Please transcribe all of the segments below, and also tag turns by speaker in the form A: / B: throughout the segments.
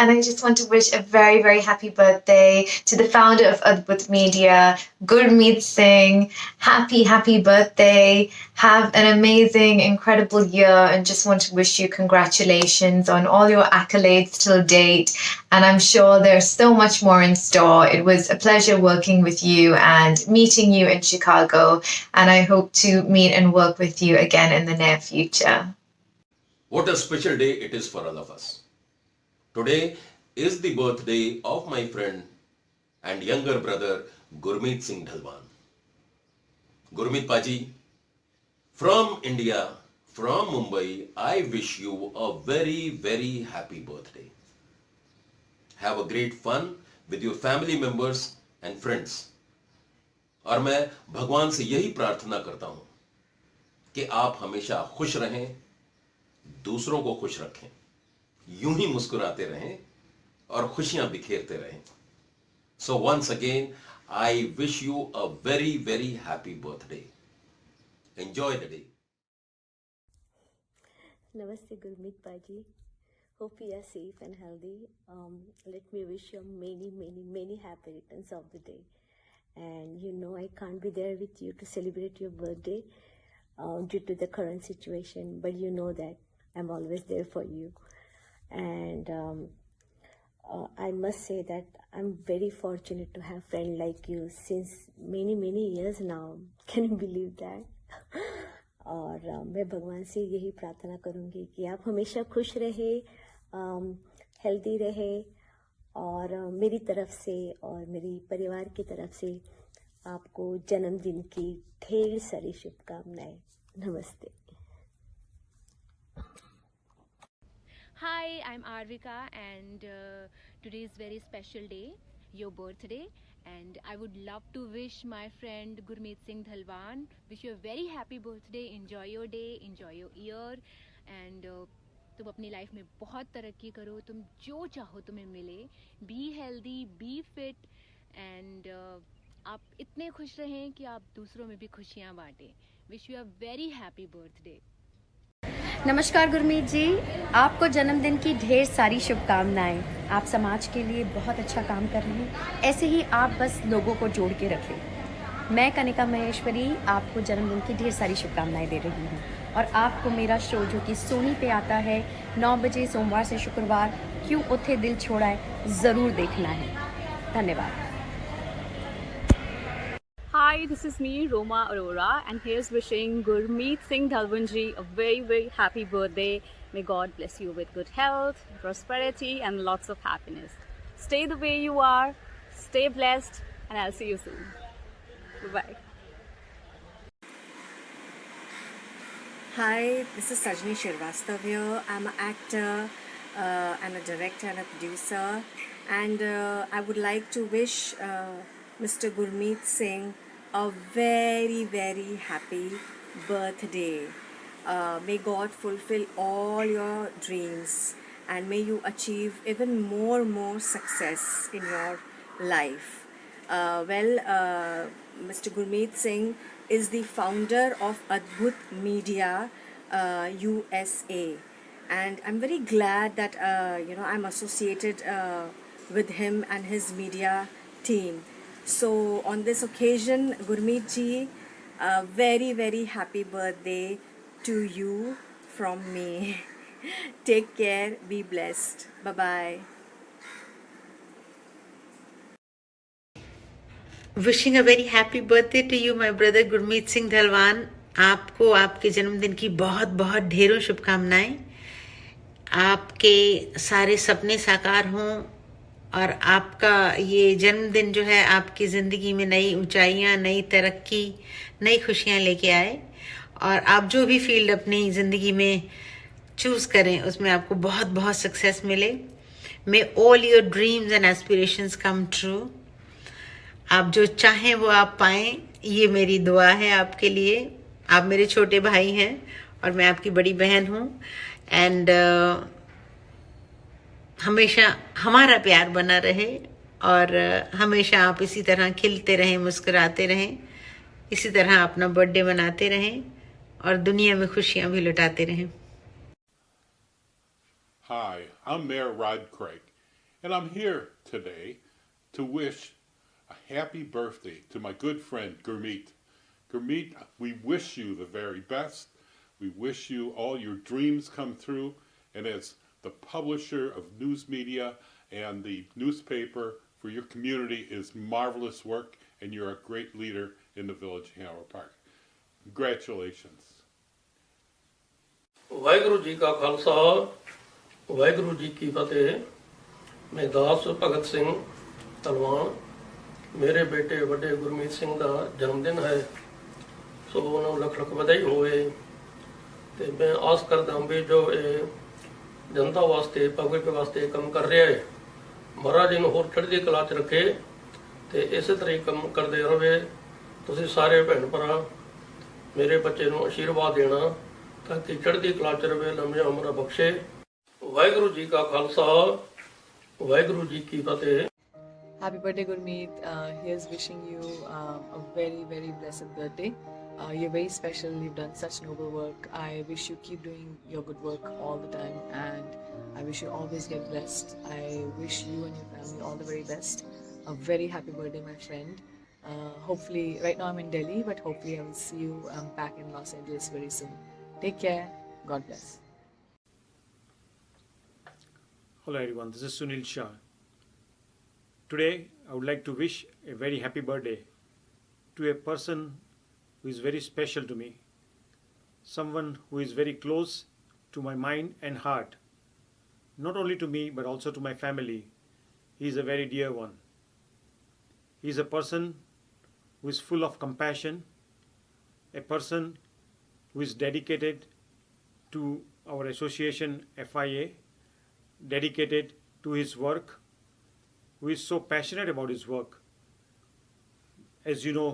A: and I just want to wish a very, very happy birthday to the founder of Adbhut Media, Gurmeet Singh. Happy, happy birthday. Have an amazing, incredible year, and just want to wish you congratulations on all your accolades till date. And I'm sure there's so much more in store. It was a pleasure working with you and meeting you in Chicago, and I hope to meet and work with you again in the near future.
B: What a special day it is for all of us. Today is the birthday of my friend and younger brother Gurmeet Singh Dhalwan. Gurmeet Paji, from India, from Mumbai, I wish you a very, very happy birthday. Have a great fun with your family members and friends. और मैं भगवान से यही प्रार्थना करता हूं कि आप हमेशा खुश रहें, दूसरों को खुश रखें, यूं ही मुस्कुराते रहें और खुशियां बिखेरते रहें. So once again, I wish you a very, very happy birthday. Enjoy the day.
C: Namaste Gurmeet Paji. Hope you are safe and healthy. Let me wish you many, many, many happy returns of the day. And you know I can't be there with you to celebrate your birthday due to the current situation, but you know that I'm always there for you. And I must say that I'm very fortunate to have a friend like you since many, many years now. Can you believe that? और मैं भगवान से यही प्रार्थना करूँगी कि आप हमेशा खुश रहे, हेल्दी रहे, और मेरी तरफ से और मेरी परिवार की तरफ से आपको जन्मदिन की ढेर सारी शुभकामनाएं. नमस्ते.
D: Hi, I'm Arvika, and today is very special day, your birthday, and I would love to wish my friend Gurmeet Singh Dhalwan, wish you a very happy birthday. Enjoy your day, enjoy your year, and तुम अपनी life में बहुत तरक्की करो, तुम जो चाहो तुम्हें मिले. Be healthy, be fit, and आप इतने खुश रहें कि आप दूसरों में भी खुशियाँ बांटें. Wish you a very happy birthday.
E: नमस्कार गुरमीत जी, आपको जन्मदिन की ढेर सारी शुभकामनाएं. आप समाज के लिए बहुत अच्छा काम कर रहे हैं, ऐसे ही आप बस लोगों को जोड़ के रखें. मैं कनिका महेश्वरी आपको जन्मदिन की ढेर सारी शुभकामनाएं दे रही हूं, और आपको मेरा शो जो कि सोनी पे आता है 9 बजे सोमवार से शुक्रवार, क्यों उथे दिल छोड़ा है, ज़रूर देखना है. धन्यवाद.
F: Hi, this is me, Roma Arora, and here's wishing Gurmeet Singh Dhalwanji a very, very happy birthday. May God bless you with good health, prosperity, and lots of happiness. Stay the way you are, stay blessed, and I'll see you soon. Bye-bye.
G: Hi, this is Sajni Shrivastava here. I'm an actor and a director and a producer, and I would like to wish Mr. Gurmeet Singh a very, very happy birthday. May God fulfill all your dreams, and may you achieve even more success in your life. Mr. Gurmeet Singh is the founder of Adbhut Media USA, and I'm very glad that I'm associated with him and his media team. So on this occasion, Gurmeet ji, a very, very happy birthday to you from me. Take care, be blessed. Bye-bye.
H: Wishing a very happy birthday to you, my brother Gurmeet Singh Dhalwan. आपको आपके जन्मदिन की बहुत बहुत ढेरों शुभकामनाएं. आपके सारे सपने साकार हों, और आपका ये जन्मदिन जो है आपकी ज़िंदगी में नई ऊंचाइयां, नई तरक्की, नई खुशियां लेके आए. और आप जो भी फील्ड अपनी ज़िंदगी में चूज़ करें उसमें आपको बहुत बहुत सक्सेस मिले. May all your dreams and aspirations come true. आप जो चाहें वो आप पाएं, ये मेरी दुआ है आपके लिए. आप मेरे छोटे भाई हैं और मैं आपकी बड़ी बहन हूँ. एंड हमेशा हमारा प्यार बना रहे, और हमेशा आप इसी तरह खिलते रहें, मुस्कुराते रहें, इसी तरह अपना बर्थडे मनाते रहें, और दुनिया में खुशियां भी लुटाते रहें.
I: Hi, I'm Mayor Rod Craig, And I'm here today to wish a happy birthday to my good friend Gurmeet. Gurmeet, we wish you the very best. We wish you all your dreams come true. And as the publisher of news media and the newspaper for your community is marvelous work, and you're a great leader in the village of Hanover Park. Congratulations.
J: Waheguru ji ਕਾ ਖਾਲਸਾ ਵਾਹਿਗੁਰੂ ਜੀ ਕੀ ਫਤਿਹ। ਮੈਂ ਦਾਸ ਭਗਤ ਸਿੰਘ ਤਲਵਾਨ, ਮੇਰੇ ਬੇਟੇ ਵੱਡੇ ਗੁਰਮੀਤ ਸਿੰਘ ਦਾ ਜਨਮ ਦਿਨ ਹੈ, ਸੋ ਉਹਨਾਂ ਨੂੰ ਲੱਖ ਲੱਖ ਵਧਾਈ ਹੋਵੇ। ਤੇ ਮੈਂ ਆਸ ਕਰਦਾ ਹਾਂ ਵੀ ਜੋ ਇਹ ਜਨਤਾ ਵਾਸਤੇ ਪਬਲਿਕ ਵਾਸਤੇ ਕੰਮ ਕਰ ਰਿਹਾ ਹੈ, ਮਹਾਰਾਜ ਨੂੰ ਹੋਰ ਚੜ੍ਹਦੀ ਕਲਾ 'ਚ ਰੱਖੇ ਤੇ ਇਸੇ ਤਰ੍ਹਾਂ ਹੀ ਕੰਮ ਕਰਦੇ ਰਹੇ। ਤੁਸੀਂ ਸਾਰੇ ਭੈਣ ਭਰਾ ਮੇਰੇ ਬੱਚੇ ਨੂੰ ਆਸ਼ੀਰਵਾਦ ਦੇਣਾ ਤਾਂ ਕਿ ਚੜ੍ਹਦੀ ਕਲਾ 'ਚ ਰਹੇ, ਲੰਮੀਆਂ ਉਮਰਾਂ ਬਖਸ਼ੇ। ਵਾਹਿਗੁਰੂ ਜੀ ਕਾ ਖਾਲਸਾ ਵਾਹਿਗੁਰੂ ਜੀ ਕੀ ਫਤਿਹ।
K: Happy birthday, Gurmeet. Here's wishing you a very, very blessed birthday. You're very special. You've done such noble work. I wish you keep doing your good work all the time, and I wish you always get blessed. I wish you and your family all the very best. A very happy birthday, my friend. Hopefully, right now I'm in Delhi, but hopefully I will see you back in Los Angeles very soon. Take care. God bless.
L: Hello everyone, this is Sunil Shah. Today I would like to wish a very happy birthday to a person who is very special to me, someone who is very close to my mind and heart, not only to me but also to my family. He is a very dear one. He is a person who is full of compassion, a person who is dedicated to our association FIA, dedicated to his work, who is so passionate about his work. As you know,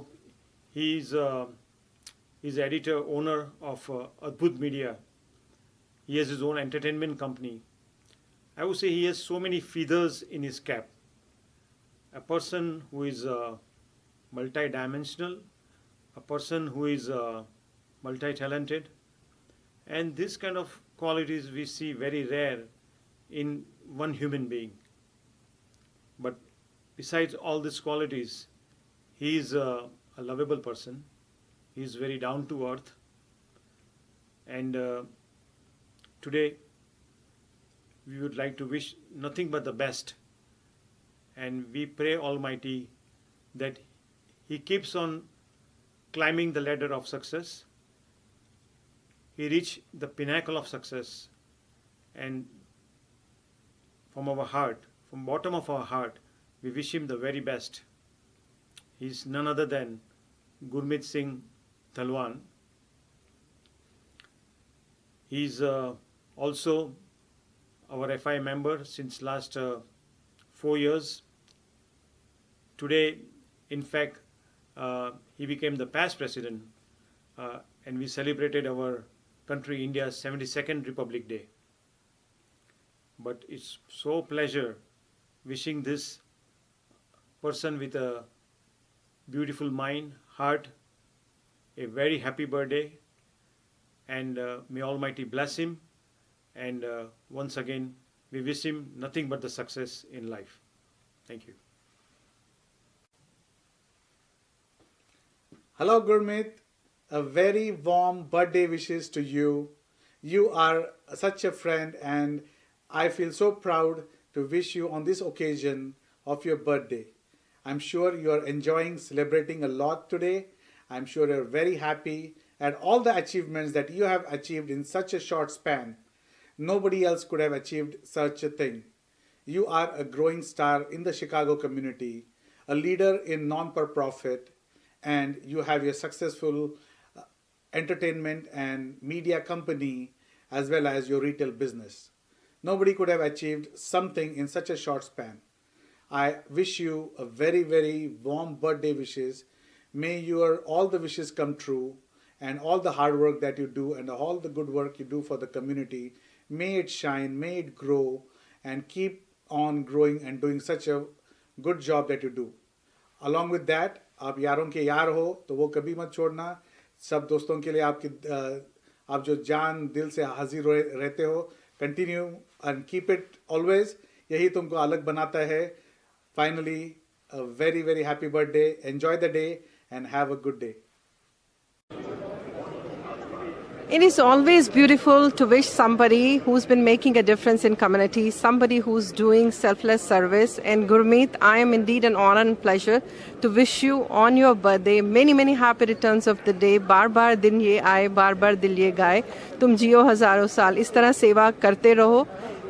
L: he is editor, owner of Adbhut Media. He has his own entertainment company. I would say he has so many feathers in his cap. A person who is multi-dimensional, a person who is multi-talented, and this kind of qualities we see very rare in one human being. But besides all these qualities, he is a lovable person. He is very down to earth. And today we would like to wish nothing but the best. And we pray Almighty that he keeps on climbing the ladder of success. He reach the pinnacle of success. And from our heart, from bottom of our heart, we wish him the very best. He is none other than Gurmeet Singh Dhalwan. He is also our FI member since last 4 years. Today, in fact, he became the past president, and we celebrated our country India's 72nd Republic Day. But it's so pleasure wishing this person with a beautiful mind, heart, a very happy birthday, and may Almighty bless him, and once again we wish him nothing but the success in life. Thank you.
M: Hello Gurmeet, a very warm birthday wishes to you. You are such a friend, and I feel so proud to wish you on this occasion of your birthday. I'm sure you are enjoying celebrating a lot today. I'm sure you're very happy at all the achievements that you have achieved in such a short span. Nobody else could have achieved such a thing. You are a growing star in the Chicago community, a leader in non-for-profit, and you have your successful entertainment and media company as well as your retail business. Nobody could have achieved something in such a short span. I wish you a very, very warm birthday wishes. May your all the wishes come true, and all the hard work that you do and all the good work you do for the community, may it shine, may it grow, and keep on growing and doing such a good job that you do. Along with that, आप यारों के यार हो तो वो कभी मत छोड़ना. सब दोस्तों के लिए आप जो जान दिल से हाजिर रहते हो, continue and keep it always. यही तुमको अलग बनाता है. Finally, a very very happy birthday. Enjoy the day and have a good day.
N: It is always beautiful to wish somebody who's been making a difference in community, somebody who's doing selfless service. And Gurmeet, I am indeed an honor and pleasure to wish you on your birthday many happy returns of the day. बार बार दिन ये आए, बार बार दिल ये गाए. तुम जियो हजारों साल, इस तरह सेवा करते रहो.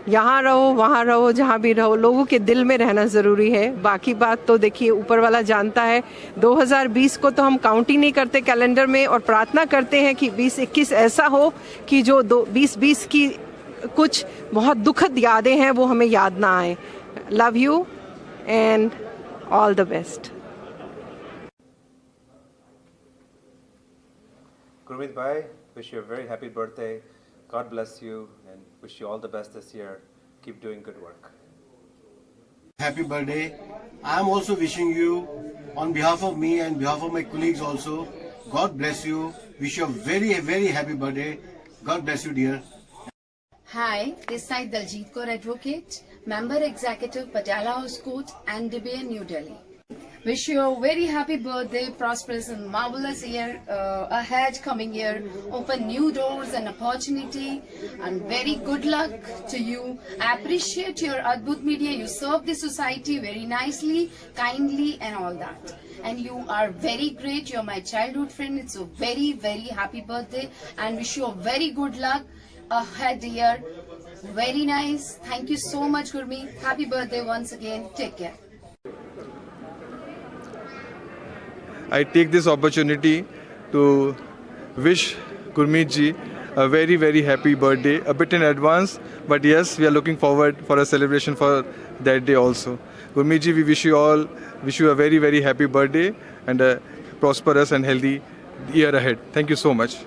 N: यहाँ रहो, वहाँ रहो, जहाँ भी रहो, लोगों के दिल में रहना ज़रूरी है. बाकी बात तो देखिए ऊपर वाला जानता है. 2020 को तो हम काउंट ही नहीं करते कैलेंडर में, और प्रार्थना करते हैं कि 2021 ऐसा हो कि जो 2020 की कुछ बहुत दुखद यादें हैं वो हमें याद ना आए. Love you and all the best.
O: Gurmeet bhai, wish you a very happy birthday. God bless you and wish you all the best this year. Keep doing good work.
P: Happy birthday. I am also wishing you on behalf of me and behalf of my colleagues also. God bless you. Wish you a very happy birthday. God bless you dear.
Q: Hi, this side Daljit Kaur Advocate, Member Executive Patiala House Court and DBA New Delhi. Wish you a very happy birthday, prosperous and marvelous year ahead, coming year. Open new doors and opportunity and very good luck to you. I appreciate your Adbhut Media. You serve the society very nicely, kindly and all that. And you are very great. You're my childhood friend. It's a very happy birthday and wish you a very good luck ahead year. Very nice. Thank you so much, Gurmeet. Happy birthday once again. Take care.
R: I take this opportunity to wish Gurmeet ji a very happy birthday, a bit in advance, but yes, we are looking forward for a celebration for that day also. Gurmeet ji, we wish you a very happy birthday and a prosperous and healthy year ahead. Thank you so much.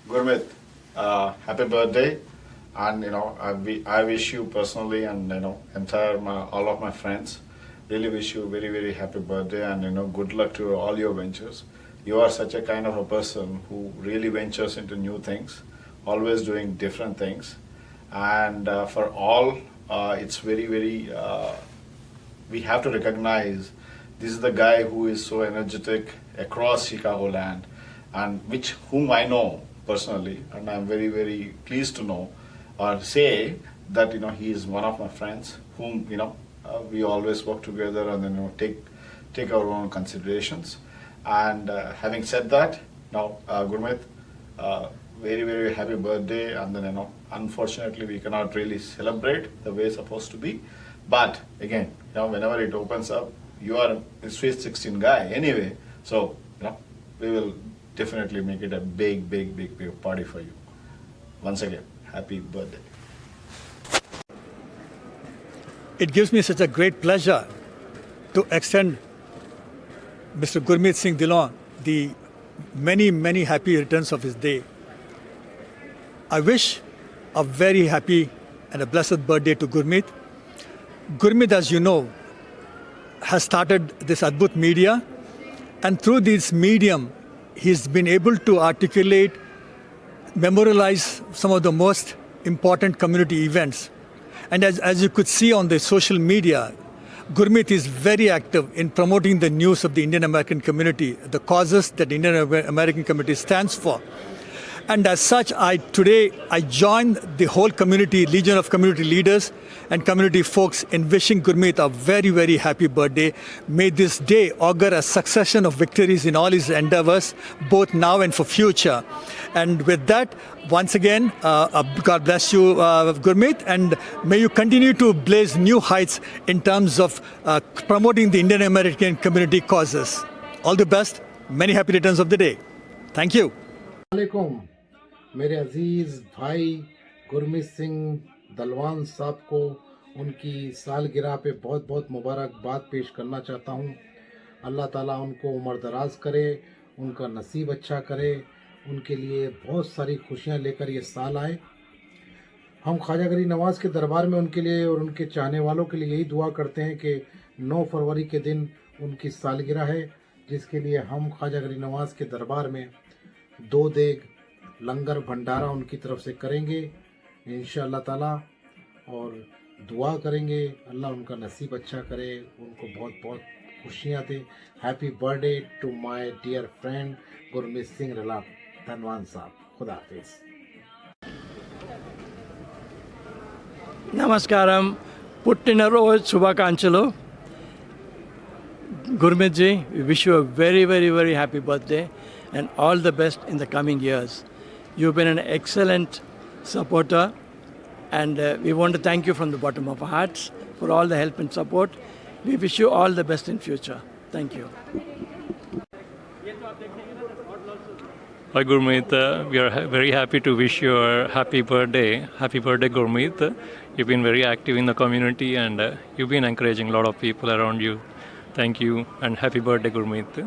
S: Gurmeet, happy birthday, and I wish you personally and all of my friends. Really wish you very happy birthday and good luck to all your ventures. You are such a kind of a person who really ventures into new things, always doing different things, and for all it's very we have to recognize this is the guy who is so energetic across Chicagoland, and whom I know personally, and I'm very pleased to know or say that he is one of my friends whom we always work together and take our own considerations. And having said that, now Gurmeet, very happy birthday. And then unfortunately we cannot really celebrate the way it's supposed to be. But again, whenever it opens up, you are a Sweet 16 guy anyway. So we will definitely make it a big party for you. Once again, happy birthday.
T: It gives me such a great pleasure to extend Mr. Gurmeet Singh Dhillon the many happy returns of his day. I wish a very happy and a blessed birthday to Gurmeet. Gurmeet, as you know, has started this Adbhut Media, and through this medium, he's been able to articulate, memorialize some of the most important community events. And as you could see on the social media, Gurmeet is very active in promoting the news of the Indian American community, the causes that the Indian American community stands for. And as such, today I joined the whole community, legion of community leaders and community folks in wishing Gurmeet a very happy birthday. May this day augur a succession of victories in all his endeavors, both now and for future. And with that, once again, God bless you, Gurmeet, and may you continue to blaze new heights in terms of promoting the Indian American community causes. All the best. Many happy returns of the day. Thank you.
U: वालेकुम, मेरे अजीज़ भाई गुरमीत सिंह दलवान साहब को उनकी सालगिरह पे बहुत मुबारकबाद पेश करना चाहता हूँ। अल्लाह ताला उनको उम्र दराज करे, उनका नसीब अच्छा करे, उनके लिए बहुत सारी खुशियाँ लेकर ये साल आए। हम ख्वाजा गरीब नवाज़ के दरबार में उनके लिए और उनके चाहने वालों के लिए यही दुआ करते हैं कि 9 फरवरी के दिन उनकी सालगिरह है, जिसके लिए हम ख्वाजा गरीब नवाज़ के दरबार में 2 देग लंगर भंडारा उनकी तरफ से करेंगे इंशाअल्लाह ताला। और दुआ करेंगे अल्लाह उनका नसीब अच्छा करे, उनको बहुत बहुत खुशियाँ दे। Happy birthday to my dear friend Gurmeet Singh Dhalwan sahib. खुदा हाफिज़।
A: నమస్కారం, పుట్టినరోజు శుభాకాంక్షలు. Gurmeet ji, we wish you a very, very, very happy birthday and all the best in the coming years. You've been an excellent supporter and we want to thank you from the bottom of our hearts for all the help and support. We wish you all the best in future. Thank you.
V: Hi Gurmeet, we are very happy to wish you a happy birthday. Happy birthday Gurmeet. You've been very active in the community and you've been encouraging a lot of people around you. Thank you and happy birthday Gurmeet.